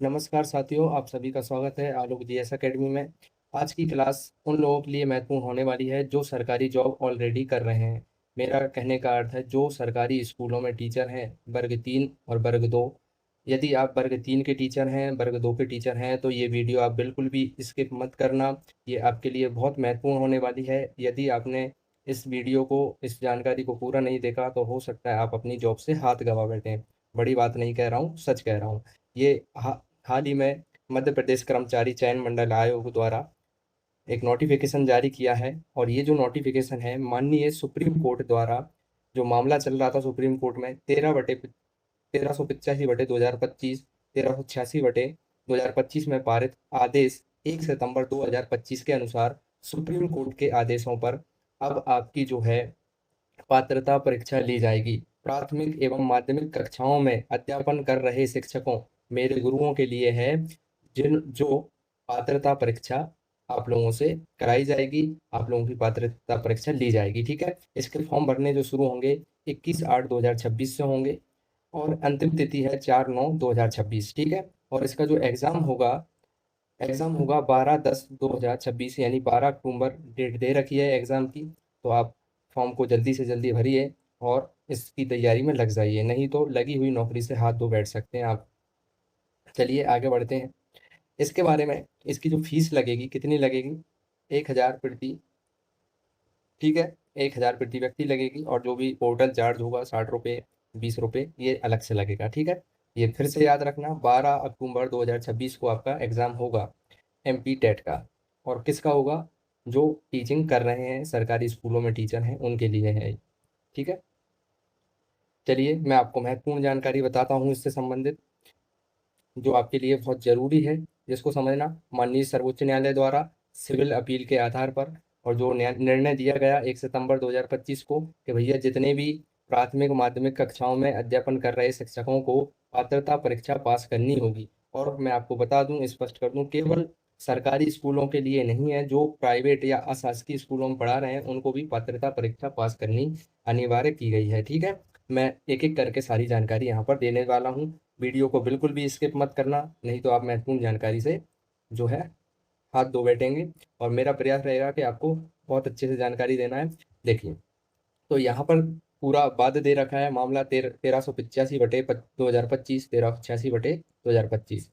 नमस्कार साथियों, आप सभी का स्वागत है आलोक जीएस एकेडमी में। आज की क्लास उन लोगों के लिए महत्वपूर्ण होने वाली है जो सरकारी जॉब ऑलरेडी कर रहे हैं। मेरा कहने का अर्थ है जो सरकारी स्कूलों में टीचर हैं, वर्ग 3 और वर्ग 2। यदि आप वर्ग 3 के टीचर हैं, वर्ग 2 के टीचर हैं, तो ये वीडियो आप बिल्कुल भी स्किप मत करना। ये आपके लिए बहुत महत्वपूर्ण होने वाली है। यदि आपने इस वीडियो को, इस जानकारी को पूरा नहीं देखा तो हो सकता है आप अपनी जॉब से हाथ गंवा बैठें। बड़ी बात नहीं कह रहा हूँ, सच कह रहा हूँ। ये हाल ही में मध्य प्रदेश कर्मचारी चयन मंडल आयोग द्वारा एक नोटिफिकेशन जारी किया है, और ये जो नोटिफिकेशन है माननीय सुप्रीम कोर्ट द्वारा, जो मामला चल रहा था सुप्रीम कोर्ट में 13/1385/2025, 1386/2025 में पारित आदेश 1 सितंबर 2025 के अनुसार सुप्रीम कोर्ट के आदेशों पर अब आपकी जो है पात्रता परीक्षा ली जाएगी। प्राथमिक एवं माध्यमिक कक्षाओं में अध्यापन कर रहे शिक्षकों, मेरे गुरुओं के लिए है, जिन जो पात्रता परीक्षा आप लोगों से कराई जाएगी, आप लोगों की पात्रता परीक्षा ली जाएगी। ठीक है, इसके फॉर्म भरने जो शुरू होंगे 21/8/2026 से होंगे, और अंतिम तिथि है 4/9/2026। ठीक है, और इसका जो एग्ज़ाम होगा 12/10/2026, यानी 12 अक्टूबर डेट दे रखी है एग्ज़ाम की। तो आप फॉर्म को जल्दी से जल्दी भरिए और इसकी तैयारी में लग जाइए, नहीं तो लगी हुई नौकरी से हाथ धो बैठ सकते हैं आप। चलिए आगे बढ़ते हैं। इसके बारे में, इसकी जो फीस लगेगी, कितनी लगेगी? 1000 प्रति, ठीक है, 1000 प्रति व्यक्ति लगेगी, और जो भी पोर्टल चार्ज होगा 60 रुपये, 20 रुपये, ये अलग से लगेगा। ठीक है, ये फिर से याद रखना, 12 अक्टूबर 2026 को आपका एग्ज़ाम होगा एमपी टेट का। और किसका होगा? जो टीचिंग कर रहे हैं, सरकारी स्कूलों में टीचर हैं, उनके लिए है। ठीक है, चलिए मैं आपको महत्वपूर्ण जानकारी बताता हूँ इससे संबंधित, जो आपके लिए बहुत ज़रूरी है, जिसको समझना। माननीय सर्वोच्च न्यायालय द्वारा सिविल अपील के आधार पर, और जो निर्णय दिया गया 1 सितंबर 2025 को, कि भैया जितने भी प्राथमिक माध्यमिक कक्षाओं में अध्यापन कर रहे शिक्षकों को पात्रता परीक्षा पास करनी होगी। और मैं आपको बता दूं, स्पष्ट कर दूं, केवल सरकारी स्कूलों के लिए नहीं है, जो प्राइवेट या अशासकीय स्कूलों में पढ़ा रहे हैं उनको भी पात्रता परीक्षा पास करनी अनिवार्य की गई है। ठीक है, मैं एक एक करके सारी जानकारी यहाँ पर देने वाला हूँ। वीडियो को बिल्कुल भी स्किप मत करना, नहीं तो आप महत्वपूर्ण जानकारी से जो है हाथ धो बैठेंगे। और मेरा प्रयास रहेगा कि आपको बहुत अच्छे से जानकारी देना है। देखिए, तो यहाँ पर पूरा वाद दे रखा है मामला 1385/2025, 1386/2025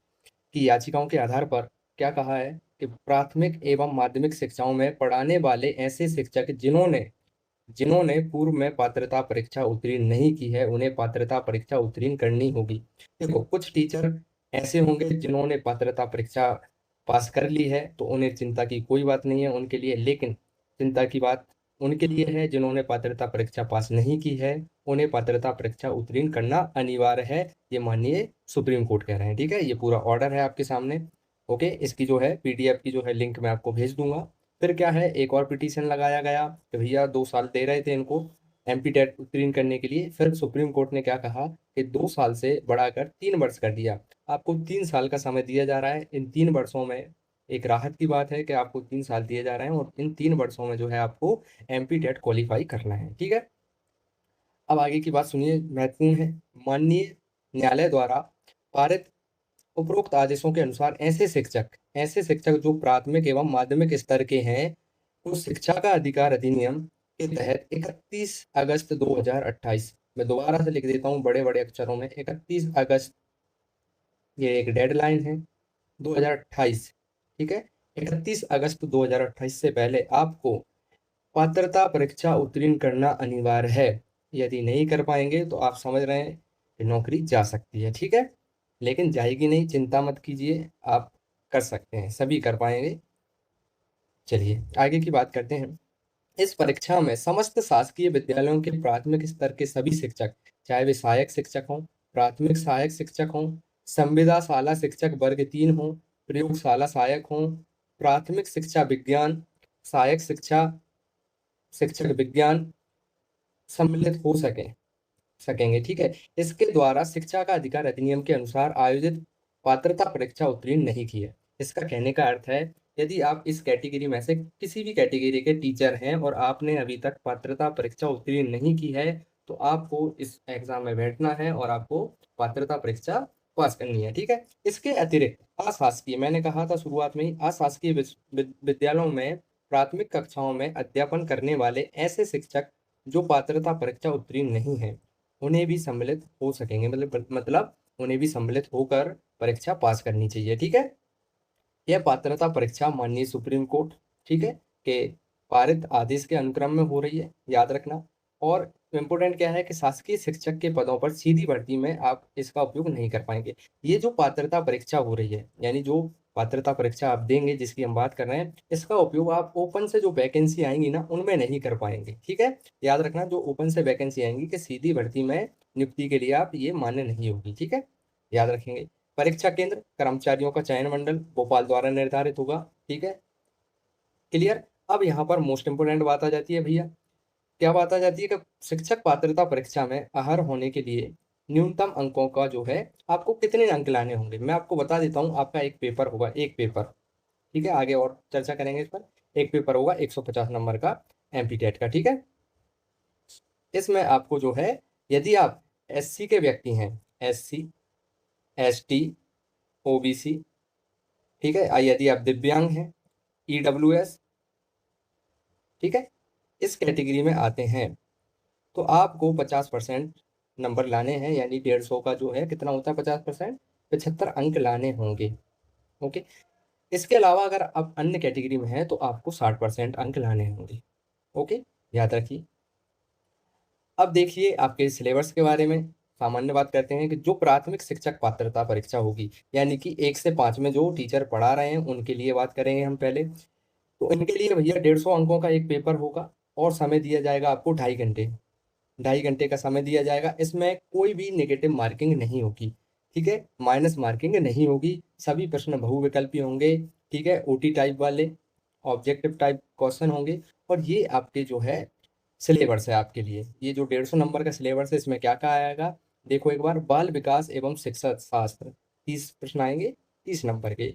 की याचिकाओं के आधार पर। क्या कहा है कि प्राथमिक एवं माध्यमिक शिक्षाओं में पढ़ाने वाले ऐसे शिक्षक जिन्होंने जिन्होंने पूर्व में पात्रता परीक्षा उत्तीर्ण नहीं की है, उन्हें पात्रता परीक्षा उत्तीर्ण करनी होगी। देखो, कुछ टीचर ऐसे होंगे जिन्होंने पात्रता परीक्षा पास कर ली है, तो उन्हें चिंता की कोई बात नहीं है उनके लिए। लेकिन चिंता की बात उनके लिए है जिन्होंने पात्रता परीक्षा पास नहीं की है, उन्हें पात्रता परीक्षा उत्तीर्ण करना अनिवार्य है। ये माननीय सुप्रीम कोर्ट कह रहे हैं। ठीक है, ये पूरा ऑर्डर है आपके सामने। ओके, इसकी जो है पीडीएफ की जो है लिंक मैं आपको भेज दूंगा। फिर क्या है, एक और पिटीशन लगाया गया कि भैया 2 साल दे रहे थे इनको एमपी टेट उत्तीर्ण करने के लिए। फिर सुप्रीम कोर्ट ने क्या कहा कि 2 साल से बढ़ाकर 3 वर्ष कर दिया। आपको 3 साल का समय दिया जा रहा है। इन 3 वर्षों में एक राहत की बात है कि आपको 3 साल दिए जा रहे हैं, और इन 3 वर्षों में जो है आपको एमपी टेट क्वालिफाई करना है। ठीक है, अब आगे की बात सुनिए, महत्वपूर्ण है। माननीय न्यायालय द्वारा पारित उपरोक्त आदेशों के अनुसार ऐसे शिक्षक जो प्राथमिक एवं माध्यमिक स्तर के हैं, उस शिक्षा का अधिकार अधिनियम के तहत 31 अगस्त 2028, मैं दोबारा से लिख देता हूँ बड़े बड़े अक्षरों में, 31 अगस्त, ये एक डेडलाइन है, 2028। ठीक है, 31 अगस्त 2028 से पहले आपको पात्रता परीक्षा उत्तीर्ण करना अनिवार्य है। यदि नहीं कर पाएंगे तो आप समझ रहे हैं कि नौकरी जा सकती है। ठीक है, लेकिन जाएगी नहीं, चिंता मत कीजिए, आप कर सकते हैं, सभी कर पाएंगे। चलिए आगे की बात करते हैं। इस परीक्षा में समस्त शासकीय विद्यालयों के प्राथमिक स्तर के सभी शिक्षक, चाहे वे सहायक शिक्षक हों, प्राथमिक सहायक शिक्षक हों, संविदा शाला शिक्षक वर्ग 3 हों, प्रयोगशाला सहायक हों, प्राथमिक शिक्षा विज्ञान सहायक शिक्षक विज्ञान सम्मिलित हो सकेंगे। ठीक है, इसके द्वारा शिक्षा का अधिकार अधिनियम के अनुसार आयोजित पात्रता परीक्षा उत्तीर्ण नहीं की है। इसका कहने का अर्थ है, यदि आप इस कैटेगरी में से किसी भी कैटेगरी के टीचर हैं और आपने अभी तक पात्रता परीक्षा उत्तीर्ण नहीं की है, तो आपको इस एग्जाम में बैठना है और आपको पात्रता परीक्षा पास करनी है, ठीक है। इसके अतिरिक्त अशासकीय, मैंने कहा था शुरुआत में ही, अशासकीय विद्यालयों में प्राथमिक कक्षाओं में अध्यापन करने वाले ऐसे शिक्षक जो पात्रता परीक्षा उत्तीर्ण नहीं है, उन्हें भी सम्मिलित हो सकेंगे, मतलब उन्हें भी सम्मिलित होकर परीक्षा पास करनी चाहिए, ठीक है। यह पात्रता परीक्षा माननीय सुप्रीम कोर्ट, ठीक है, के पारित आदेश के अनुक्रम में हो रही है, याद रखना। और इम्पोर्टेंट क्या है कि शासकीय शिक्षक के पदों पर सीधी भर्ती में आप इसका उपयोग नहीं कर पाएंगे। ये जो पात्रता परीक्षा हो रही है, यानी जो पात्रता परीक्षा आप देंगे जिसकी हम बात कर रहे हैं, इसका उपयोग आप ओपन से जो वैकेंसी आएंगी ना उनमें नहीं कर पाएंगे, ठीक है। याद रखना, जो ओपन से वैकेंसी आएंगी कि सीधी भर्ती में नियुक्ति के लिए आप ये मान्य नहीं होगी, ठीक है, याद रखेंगे। परीक्षा केंद्र कर्मचारियों का चयन मंडल भोपाल द्वारा निर्धारित होगा, ठीक है, क्लियर। अब यहाँ पर मोस्ट इंपोर्टेंट बात आ जाती है भैया, क्या बात आ जाती है कि शिक्षक पात्रता परीक्षा में अरह होने के लिए न्यूनतम अंकों का जो है आपको कितने अंक लाने होंगे। मैं आपको बता देता हूँ, आपका एक पेपर होगा, एक पेपर, ठीक है, आगे और चर्चा करेंगे इस पर। एक पेपर होगा 150 नंबर का, एमपी टेट का, ठीक है। इसमें आपको जो है, यदि आप एससी के व्यक्ति हैं, एससी, एसटी, ओबीसी, ठीक है, यदि आप दिव्यांग हैं, ईडब्ल्यूएस, ठीक है, इस कैटेगरी में आते हैं, तो आपको 50% नंबर लाने हैं, यानी 150 का जो है कितना होता है 50%, 75 अंक लाने होंगे, ओके। इसके अलावा अगर आप अन्य कैटेगरी में हैं तो आपको 60% अंक लाने होंगे, ओके, याद रखिए। अब देखिए आपके सिलेबस के बारे में सामान्य बात करते हैं कि जो प्राथमिक शिक्षक पात्रता परीक्षा होगी, यानी कि 1 से 5 में जो टीचर पढ़ा रहे हैं उनके लिए बात करेंगे हम पहले। तो इनके लिए भैया 150 अंकों का एक पेपर होगा और समय दिया जाएगा आपको 2.5 घंटे, 2.5 घंटे का समय दिया जाएगा। इसमें कोई भी नेगेटिव मार्किंग नहीं होगी, ठीक है, माइनस मार्किंग नहीं होगी, सभी प्रश्न बहुविकल्पी होंगे, ठीक है, ओटी टाइप वाले, ऑब्जेक्टिव टाइप क्वेश्चन होंगे। और ये आपके जो है सिलेबस है आपके लिए, ये जो 150 नंबर का सिलेबस है इसमें क्या क्या आएगा, देखो एक बार। बाल विकास एवं शिक्षा शास्त्र 30 प्रश्न आएंगे, 30 नंबर के।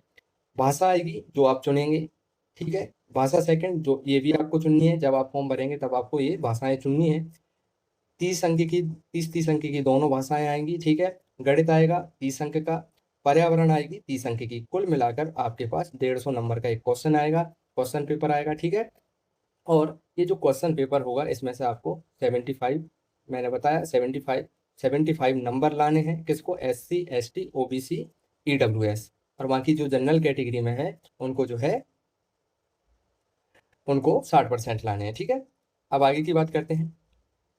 भाषा आएगी जो आप चुनेंगे, ठीक है, भाषा सेकंड, जो ये भी आपको चुननी है, जब आप फॉर्म भरेंगे तब आपको ये भाषाएं चुननी है। 30 अंक की, 30-30 अंक की दोनों भाषाएं आएंगी, ठीक है। गणित आएगा 30 अंक का, पर्यावरण आएगी 30 अंक की। कुल मिलाकर आपके पास 150 नंबर का एक क्वेश्चन आएगा, क्वेश्चन पेपर आएगा, ठीक है। और ये जो क्वेश्चन पेपर होगा इसमें से आपको 75, मैंने बताया 75 नंबर लाने हैं, किसको, एससी, एसटी, ओबीसी, ईडब्ल्यूएस। और बाकी जो जनरल कैटेगरी में है उनको जो है उनको 60% लाने हैं, ठीक है। अब आगे की बात करते हैं,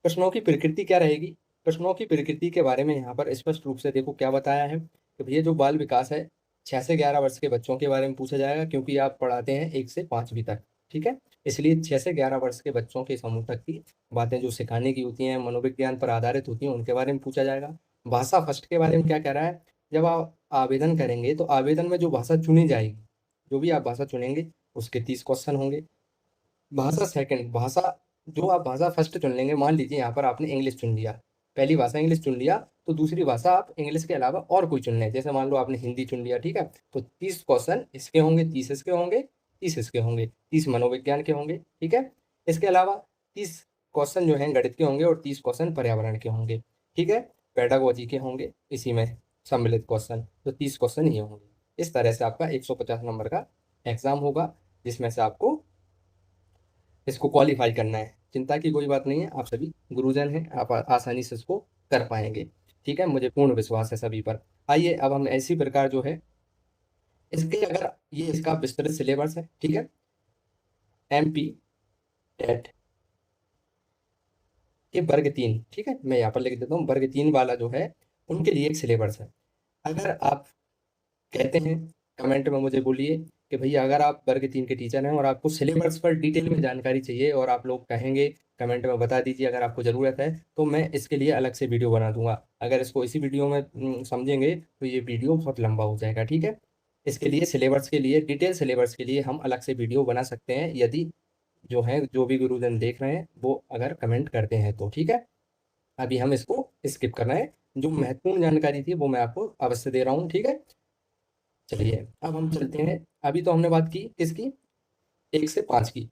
प्रश्नों की प्रकृति क्या रहेगी। प्रश्नों की प्रकृति के बारे में यहाँ पर स्पष्ट रूप से देखो क्या बताया है कि भैया जो बाल विकास है 6 से 11 वर्ष के बच्चों के बारे में पूछा जाएगा, क्योंकि आप पढ़ाते हैं 1 से 5वीं तक, ठीक है, इसलिए 6 से 11 वर्ष के बच्चों के समूह तक की बातें जो सिखाने की होती हैं, मनोविज्ञान पर आधारित होती हैं, उनके बारे में पूछा जाएगा। भाषा फर्स्ट के बारे में क्या कह रहा है, जब आप आवेदन करेंगे तो आवेदन में जो भाषा चुनी जाएगी, जो भी आप भाषा चुनेंगे उसके 30 क्वेश्चन होंगे। भाषा सेकंड, भाषा जो आप भाषा फर्स्ट चुन लेंगे, मान लीजिए यहाँ पर आपने इंग्लिश चुन लिया, पहली भाषा इंग्लिश चुन लिया, तो दूसरी भाषा आप इंग्लिश के अलावा और कोई चुन लें, जैसे मान लो आपने हिंदी चुन लिया, ठीक है, तो 30 क्वेश्चन इसके होंगे, 30 इसके होंगे, 30 इसके होंगे, 30 मनोविज्ञान के होंगे, ठीक है। इसके अलावा 30 क्वेश्चन जो हैं गणित के होंगे और 30 क्वेश्चन पर्यावरण के होंगे, ठीक है, पेडागोजी के होंगे इसी में सम्मिलित क्वेश्चन, तो 30 क्वेश्चन ये होंगे। इस तरह से आपका 150 नंबर का एग्जाम होगा, जिसमें से आपको इसको क्वालिफाई करना है। चिंता की कोई बात नहीं है, आप सभी गुरुजन हैं, आप आसानी से इसको कर पाएंगे, ठीक है, मुझे पूर्ण विश्वास है सभी पर। आइए अब हम ऐसी प्रकार जो है इसके, अगर ये इसका विस्तृत सिलेबस है, ठीक है, एमपी टेट के वर्ग 3, ठीक है, मैं यहाँ पर लिख देता हूँ, वर्ग 3 वाला जो है उनके लिए एक सिलेबस है। अगर आप कहते हैं, कमेंट में मुझे बोलिए कि भैया अगर आप वर्ग 3 के टीचर हैं और आपको सिलेबस पर डिटेल में जानकारी चाहिए, और आप लोग कहेंगे कमेंट में बता दीजिए अगर आपको ज़रूरत है, तो मैं इसके लिए अलग से वीडियो बना दूंगा। अगर इसको इसी वीडियो में समझेंगे तो ये वीडियो बहुत लंबा हो जाएगा, ठीक है। इसके लिए सिलेबस के लिए, डिटेल सिलेबस के लिए हम अलग से वीडियो बना सकते हैं, यदि जो है जो भी गुरुजन देख रहे हैं वो अगर कमेंट करते हैं तो, ठीक है। अभी हम इसको स्किप कर रहे हैं, जो महत्वपूर्ण जानकारी थी वो मैं आपको अवश्य दे रहा हूँ, ठीक है। चलिए अब हम चलते हैं, अभी तो हमने बात की किसकी, 1 से 5 की।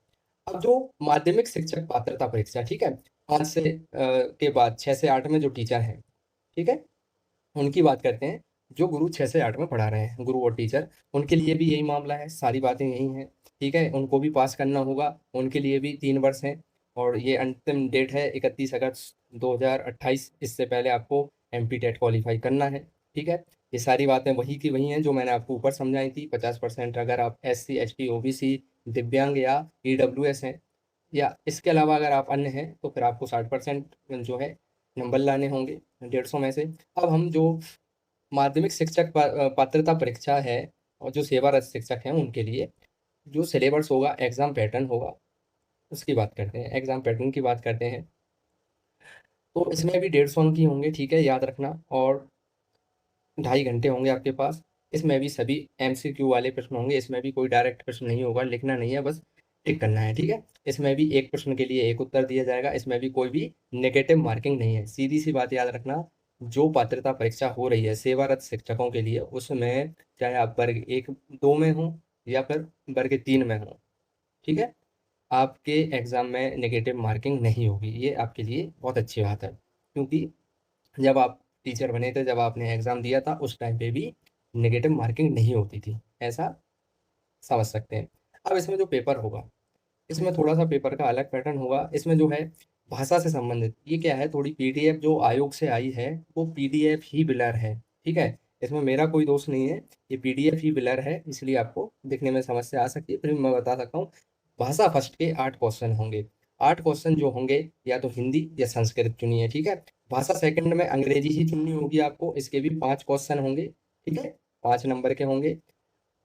अब जो माध्यमिक शिक्षक पात्रता परीक्षा, ठीक है, 5 के बाद 6 से 8 में जो टीचर हैं, ठीक है, उनकी बात करते हैं। जो गुरु 6 से 8 में पढ़ा रहे हैं, गुरु और टीचर, उनके लिए भी यही मामला है, सारी बातें यही हैं, ठीक है? उनको भी पास करना होगा, उनके लिए भी 3 वर्ष हैं और ये अंतिम डेट है 31 अगस्त 2028। इससे पहले आपको एमपी टेट क्वालीफाई करना है, ठीक है? ये सारी बातें वही की वही हैं जो मैंने आपको ऊपर समझाई थी। 50% अगर आप एससी, एसटी, ओबीसी, दिव्यांग या ईडब्ल्यूएस हैं, या इसके अलावा अगर आप अन्य हैं, तो फिर आपको 60% जो है नंबर लाने होंगे 150 में से। अब हम जो माध्यमिक शिक्षक पात्रता परीक्षा है और जो सेवारत शिक्षक हैं उनके लिए जो सिलेबस होगा, एग्ज़ाम पैटर्न होगा, उसकी बात करते हैं। एग्ज़ाम पैटर्न की बात करते हैं, तो इसमें भी 150 अंक ही होंगे, ठीक है? याद रखना। और 2.5 घंटे होंगे आपके पास। इसमें भी सभी एमसीक्यू वाले प्रश्न होंगे, इसमें भी कोई डायरेक्ट प्रश्न नहीं होगा, लिखना नहीं है, बस टिक करना है, ठीक है? इसमें भी एक प्रश्न के लिए एक उत्तर दिया जाएगा, इसमें भी कोई भी नेगेटिव मार्किंग नहीं है। सीधी-सी बात याद रखना, जो पात्रता परीक्षा हो रही है सेवारत शिक्षकों के लिए, उसमें चाहे आप वर्ग 1, 2 में हों या फिर वर्ग 3 में हों, ठीक है? आपके एग्ज़ाम में नेगेटिव मार्किंग नहीं होगी, ये आपके लिए बहुत अच्छी बात है। क्योंकि जब आप टीचर बने थे, जब आपने एग्ज़ाम दिया था, उस टाइम पे भी नेगेटिव मार्किंग नहीं होती थी, ऐसा समझ सकते हैं। अब इसमें जो पेपर होगा, इसमें थोड़ा-सा पेपर का अलग पैटर्न होगा। इसमें जो है भाषा से संबंधित, ये क्या है, थोड़ी पीडीएफ जो आयोग से आई है, वो पीडीएफ ही ब्लर है, ठीक है? इसमें मेरा कोई दोष नहीं है, ये पीडीएफ ही ब्लर है, इसलिए आपको दिखने में समस्या आ सकती है। फिर भी मैं बता सकता हूँ, भाषा फर्स्ट के 8 क्वेश्चन होंगे। 8 क्वेश्चन जो होंगे, या तो हिंदी या संस्कृत चुनिए, ठीक है? भाषा सेकंड में अंग्रेजी ही चुननी होगी आपको, इसके भी 5 क्वेश्चन होंगे, ठीक है? 5 नंबर के होंगे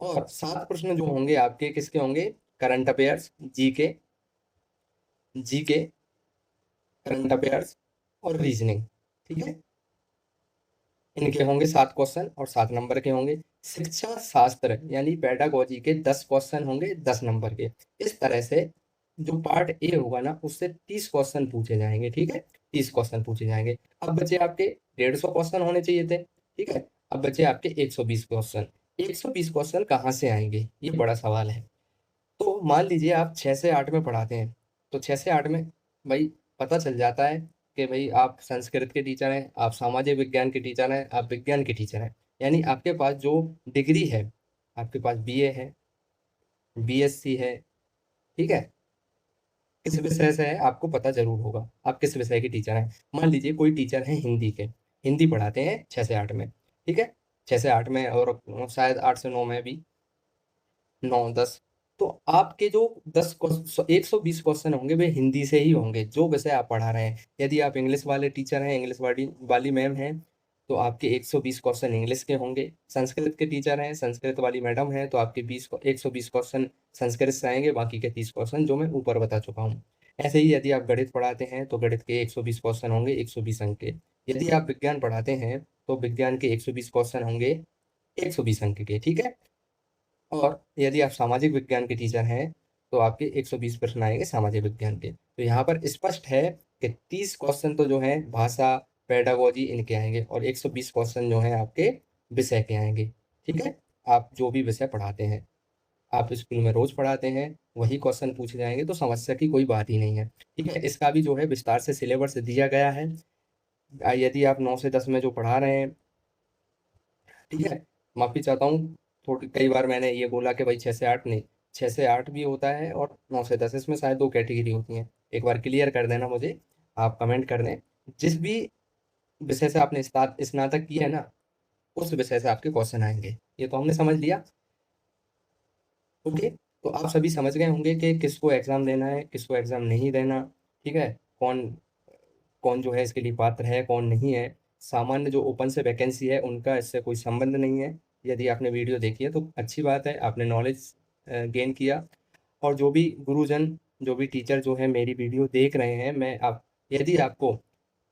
और 7 प्रश्न जो होंगे आपके किसके होंगे? Current affairs, GK, GK, current affairs और रीजनिंग, ठीक है? इनके होंगे 7 क्वेश्चन और 7 नंबर के होंगे। शिक्षा शास्त्र यानी पेडागोजी के 10 क्वेश्चन होंगे 10 नंबर के। इस तरह से जो पार्ट ए होगा ना, उससे 30 क्वेश्चन पूछे जाएंगे, ठीक है? 30 क्वेश्चन पूछे जाएंगे। अब बचे आपके 150 क्वेश्चन होने चाहिए थे, ठीक है? अब बचे आपके 120 क्वेश्चन। 120 क्वेश्चन कहाँ से आएंगे, ये बड़ा सवाल है। तो मान लीजिए आप 6 से 8 में पढ़ाते हैं, तो 6 से 8 में भाई पता चल जाता है कि भाई आप संस्कृत के टीचर हैं, आप सामाजिक विज्ञान के टीचर हैं, आप विज्ञान के टीचर हैं। यानी आपके पास जो डिग्री है, आपके पास बीए है, बीएससी है, ठीक है? किस विषय से है आपको पता ज़रूर होगा, आप किस विषय के टीचर हैं। मान लीजिए कोई टीचर हैं हिंदी के, हिंदी पढ़ाते हैं 6 से 8 में, ठीक है? 6 से 8 में और शायद 8 से 9 में भी, 9-10, तो आपके जो 120 क्वेश्चन होंगे वे हिंदी से ही होंगे, जो विषय आप पढ़ा रहे हैं। यदि आप इंग्लिश वाले टीचर हैं, इंग्लिश वाली वाली मैम हैं, तो आपके 120 क्वेश्चन इंग्लिश के होंगे। संस्कृत के टीचर हैं, संस्कृत वाली मैडम हैं, तो आपके 120 क्वेश्चन संस्कृत से आएंगे, बाकी के 30 क्वेश्चन जो मैं ऊपर बता चुका हूँ। ऐसे ही यदि आप गणित पढ़ाते हैं, तो गणित के 120 क्वेश्चन होंगे 120 अंक के। यदि आप विज्ञान पढ़ाते हैं, तो विज्ञान के 120 क्वेश्चन होंगे 120 अंक के, ठीक है? और यदि आप सामाजिक विज्ञान के टीचर हैं, तो आपके 120 प्रश्न आएँगे सामाजिक विज्ञान के। तो यहाँ पर स्पष्ट है कि 30 क्वेश्चन तो जो हैं भाषा, पेडागोजी इनके आएँगे और 120 क्वेश्चन जो हैं आपके विषय के आएँगे, ठीक है? आप जो भी विषय पढ़ाते हैं, आप स्कूल में रोज़ पढ़ाते हैं, वही क्वेश्चन पूछे जाएँगे, तो समस्या की कोई बात ही नहीं है, ठीक है? इसका भी जो है विस्तार से सिलेबस दिया गया है। यदि आप 9 से 10 में जो पढ़ा रहे हैं, ठीक है? माफ़ी चाहता हूँ, थोड़ी कई बार मैंने ये बोला कि भाई 6 से 8 नहीं, 6 से 8 भी होता है और 9 से 10, इसमें शायद 2 कैटेगरी होती हैं। एक बार क्लियर कर देना मुझे, आप कमेंट कर दें। जिस भी विषय से आपने स्नातक किया है ना, उस विषय से आपके क्वेश्चन आएँगे। ये तो हमने समझ लिया, ओके? तो आप सभी समझ गए होंगे कि किसको एग्ज़ाम देना है, किसको एग्ज़ाम नहीं देना, ठीक है? कौन कौन जो है इसके लिए पात्र है, कौन नहीं है। सामान्य जो ओपन से वैकेंसी है, उनका इससे कोई संबंध नहीं है। यदि आपने वीडियो देखी है, तो अच्छी बात है, आपने नॉलेज गेन किया। और जो भी गुरुजन, जो भी टीचर जो है मेरी वीडियो देख रहे हैं, मैं आप यदि आपको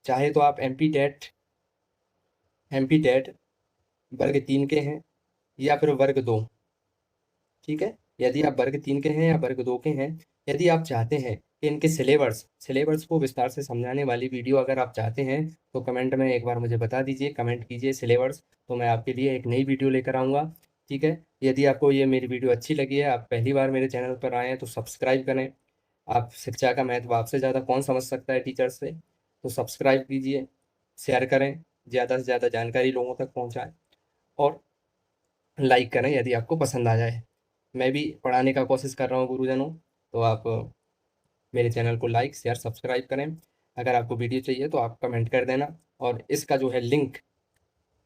चाहे तो आप एमपी टेट वर्ग 3 के हैं या फिर वर्ग 2, ठीक है? यदि आप वर्ग 3 के हैं या वर्ग 2 के हैं, यदि आप चाहते हैं कि इनके सिलेबस को विस्तार से समझाने वाली वीडियो अगर आप चाहते हैं, तो कमेंट में एक बार मुझे बता दीजिए, कमेंट कीजिए सिलेबस, तो मैं आपके लिए एक नई वीडियो लेकर आऊँगा, ठीक है? यदि आपको ये मेरी वीडियो अच्छी लगी है, आप पहली बार मेरे चैनल पर आए हैं, तो सब्सक्राइब करें। आप शिक्षा का महत्व आपसे ज़्यादा कौन समझ सकता है टीचर से? तो सब्सक्राइब कीजिए, शेयर करें, ज़्यादा से ज़्यादा जानकारी लोगों तक पहुँचाएँ। और लाइक करें यदि आपको पसंद आ जाए। मैं भी पढ़ाने का कोशिश कर रहा हूँ गुरुजनों, तो आप मेरे चैनल को लाइक शेयर सब्सक्राइब करें। अगर आपको वीडियो चाहिए तो आप कमेंट कर देना, और इसका जो है लिंक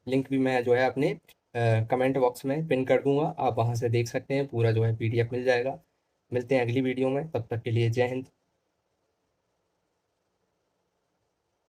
लिंक भी मैं जो है अपने कमेंट बॉक्स में पिन कर दूंगा, आप वहां से देख सकते हैं, पूरा जो है PDF मिल जाएगा। मिलते हैं अगली वीडियो में, तब तक के लिए जय हिंद।